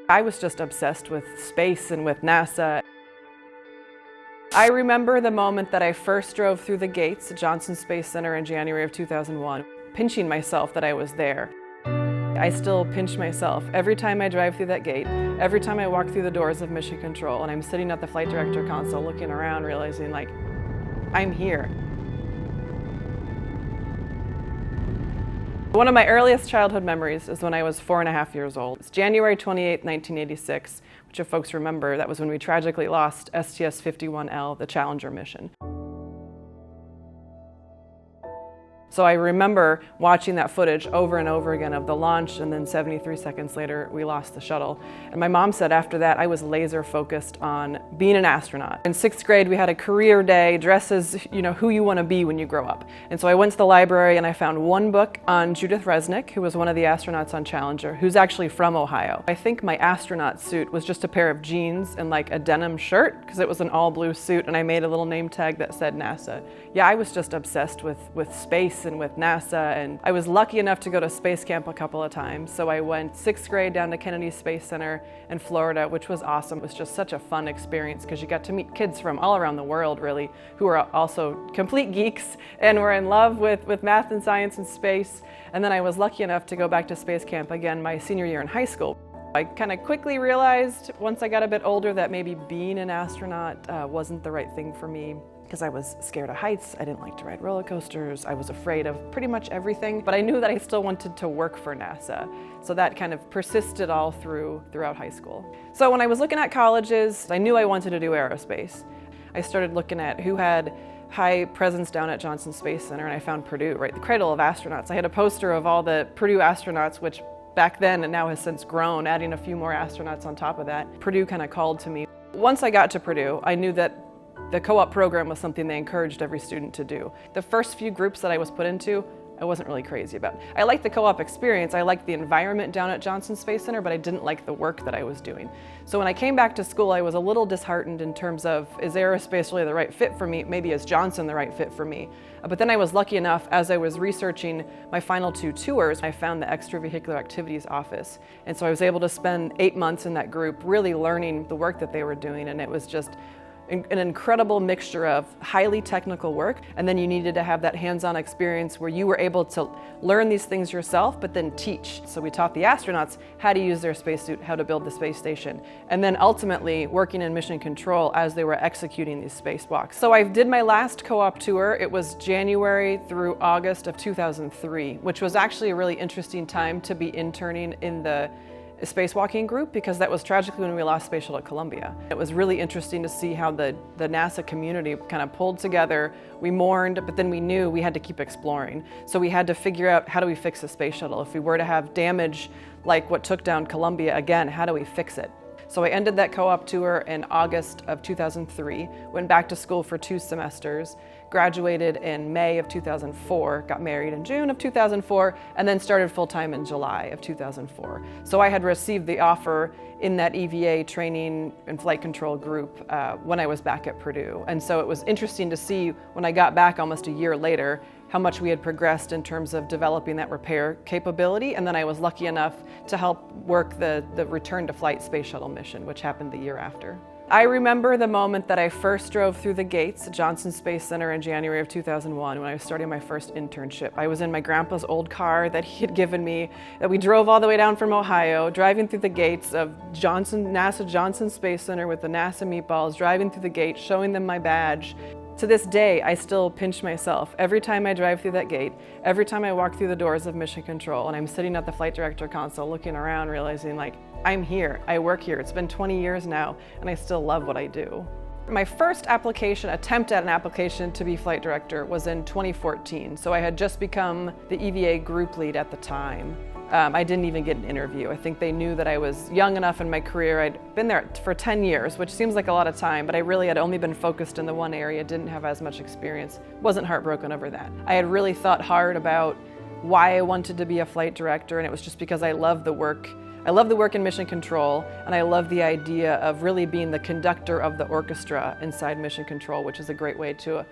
I was just obsessed with space and with NASA. I remember the moment that I first drove through the gates at Johnson Space Center in January of 2001, pinching myself that I was there. I still pinch myself every time I drive through that gate, every time I walk through the doors of Mission Control, and I'm sitting at the flight director console looking around, realizing like, I'm here. One of my earliest childhood memories is when I was 4.5 years old. It's January 28, 1986, which if folks remember, that was when we tragically lost STS-51L, the Challenger mission. So I remember watching that footage over and over again of the launch, and then 73 seconds later, we lost the shuttle. And my mom said after that, I was laser focused on being an astronaut. In 6th grade, we had a career day, dress as who you want to be when you grow up. And so I went to the library and I found one book on Judith Resnick, who was one of the astronauts on Challenger, who's actually from Ohio. I think my astronaut suit was just a pair of jeans and like a denim shirt, because it was an all blue suit, and I made a little name tag that said NASA. Yeah, I was just obsessed with space and with NASA, and I was lucky enough to go to space camp a couple of times. So I went 6th grade down to Kennedy Space Center in Florida, which was awesome. It was just such a fun experience because you got to meet kids from all around the world, really, who are also complete geeks and were in love with math and science and space. And then I was lucky enough to go back to space camp again my senior year in high school. I kind of quickly realized once I got a bit older that maybe being an astronaut wasn't the right thing for me, because I was scared of heights, I didn't like to ride roller coasters, I was afraid of pretty much everything, but I knew that I still wanted to work for NASA. So that kind of persisted all throughout high school. So when I was looking at colleges, I knew I wanted to do aerospace. I started looking at who had high presence down at Johnson Space Center, and I found Purdue, right, the cradle of astronauts. I had a poster of all the Purdue astronauts, which back then and now has since grown, adding a few more astronauts on top of that. Purdue kind of called to me. Once I got to Purdue, I knew that the co-op program was something they encouraged every student to do. The first few groups that I was put into, I wasn't really crazy about. I liked the co-op experience, I liked the environment down at Johnson Space Center, but I didn't like the work that I was doing. So when I came back to school, I was a little disheartened in terms of, is aerospace really the right fit for me? Maybe is Johnson the right fit for me? But then I was lucky enough, as I was researching my final 2 tours, I found the ExtraVehicular Activities office. And so I was able to spend 8 months in that group really learning the work that they were doing, and it was just an incredible mixture of highly technical work, and then you needed to have that hands-on experience where you were able to learn these things yourself, but then teach. So we taught the astronauts how to use their spacesuit, how to build the space station, and then ultimately working in mission control as they were executing these spacewalks. So I did my last co-op tour. It was January through August of 2003, which was actually a really interesting time to be interning in the spacewalking group, because that was tragically when we lost Space Shuttle Columbia. It was really interesting to see how the NASA community kind of pulled together. We mourned, but then we knew we had to keep exploring. So we had to figure out, how do we fix the space shuttle? If we were to have damage like what took down Columbia again, how do we fix it? So I ended that co-op tour in August of 2003, went back to school for 2 semesters, graduated in May of 2004, got married in June of 2004, and then started full-time in July of 2004. So I had received the offer in that EVA training and flight control group when I was back at Purdue. And so it was interesting to see when I got back almost a year later how much we had progressed in terms of developing that repair capability. And then I was lucky enough to help work the return to flight space shuttle mission, which happened the year after. I remember the moment that I first drove through the gates at Johnson Space Center in January of 2001 when I was starting my first internship. I was in my grandpa's old car that he had given me, that we drove all the way down from Ohio, driving through the gates of NASA Johnson Space Center with the NASA meatballs, driving through the gate, showing them my badge. To this day, I still pinch myself every time I drive through that gate, every time I walk through the doors of Mission Control, and I'm sitting at the flight director console looking around, realizing like, I'm here, I work here. It's been 20 years now, and I still love what I do. My first attempt at an application to be flight director was in 2014, so I had just become the EVA group lead at the time. I didn't even get an interview. I think they knew that I was young enough in my career. I'd been there for 10 years, which seems like a lot of time, but I really had only been focused in the one area, didn't have as much experience, wasn't heartbroken over that. I had really thought hard about why I wanted to be a flight director, and it was just because I love the work. I love the work in mission control, and I love the idea of really being the conductor of the orchestra inside mission control, which is a great way to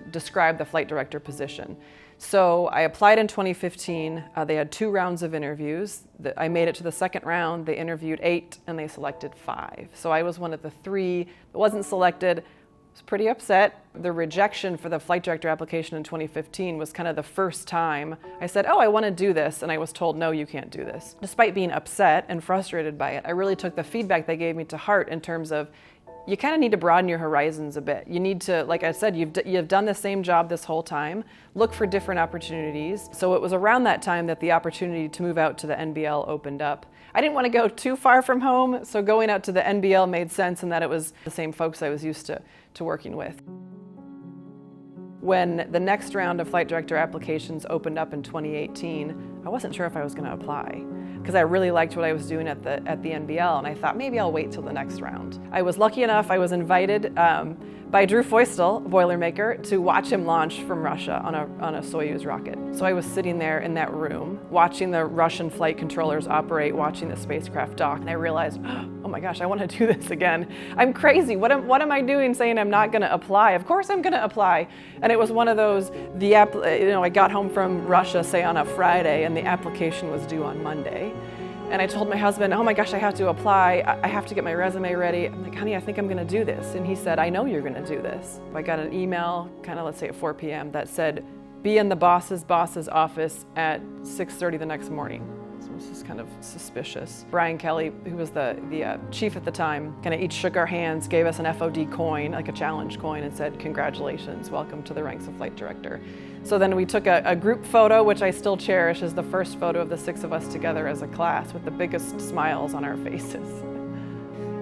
describe the flight director position. So I applied in 2015. They had 2 rounds of interviews. I made it to the second round. They interviewed 8 and they selected 5. So I was one of the 3 that wasn't selected. I was pretty upset. The rejection for the flight director application in 2015 was kind of the first time I said, oh, I want to do this, and I was told, no, you can't do this. Despite being upset and frustrated by it, I really took the feedback they gave me to heart in terms of, you kind of need to broaden your horizons a bit. You need to, like I said, you've done the same job this whole time. Look for different opportunities. So it was around that time that the opportunity to move out to the NBL opened up. I didn't want to go too far from home, so going out to the NBL made sense in that it was the same folks I was used to working with. When the next round of flight director applications opened up in 2018, I wasn't sure if I was going to apply, because I really liked what I was doing at the NBL, and I thought maybe I'll wait till the next round. I was lucky enough, I was invited by Drew Feustel, Boilermaker, to watch him launch from Russia on a Soyuz rocket. So I was sitting there in that room, watching the Russian flight controllers operate, watching the spacecraft dock, and I realized, oh my gosh, I want to do this again. I'm crazy. What am I doing saying I'm not going to apply? Of course I'm going to apply. And it was one of those, I got home from Russia, say on a Friday, and the application was due on Monday. And I told my husband, oh my gosh, I have to apply. I have to get my resume ready. I'm like, honey, I think I'm going to do this. And he said, I know you're going to do this. I got an email, kind of let's say at 4 p.m. that said, be in the boss's office at 6:30 the next morning. So this is kind of suspicious. Brian Kelly, who was the chief at the time, kind of each shook our hands, gave us an FOD coin, like a challenge coin, and said, congratulations, welcome to the ranks of flight director. So then we took a group photo, which I still cherish as the first photo of the 6 of us together as a class with the biggest smiles on our faces.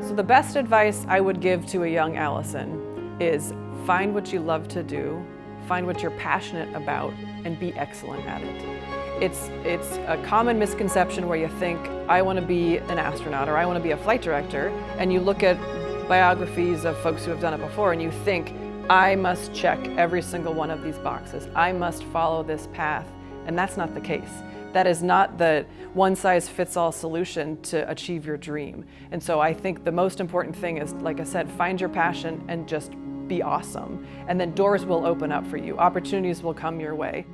So the best advice I would give to a young Allison is find what you love to do, find what you're passionate about, and be excellent at it. It's a common misconception where you think, I want to be an astronaut or I want to be a flight director, and you look at biographies of folks who have done it before and you think, I must check every single one of these boxes. I must follow this path. And that's not the case. That is not the one-size-fits-all solution to achieve your dream. And so I think the most important thing is, like I said, find your passion and just be awesome. And then doors will open up for you. Opportunities will come your way.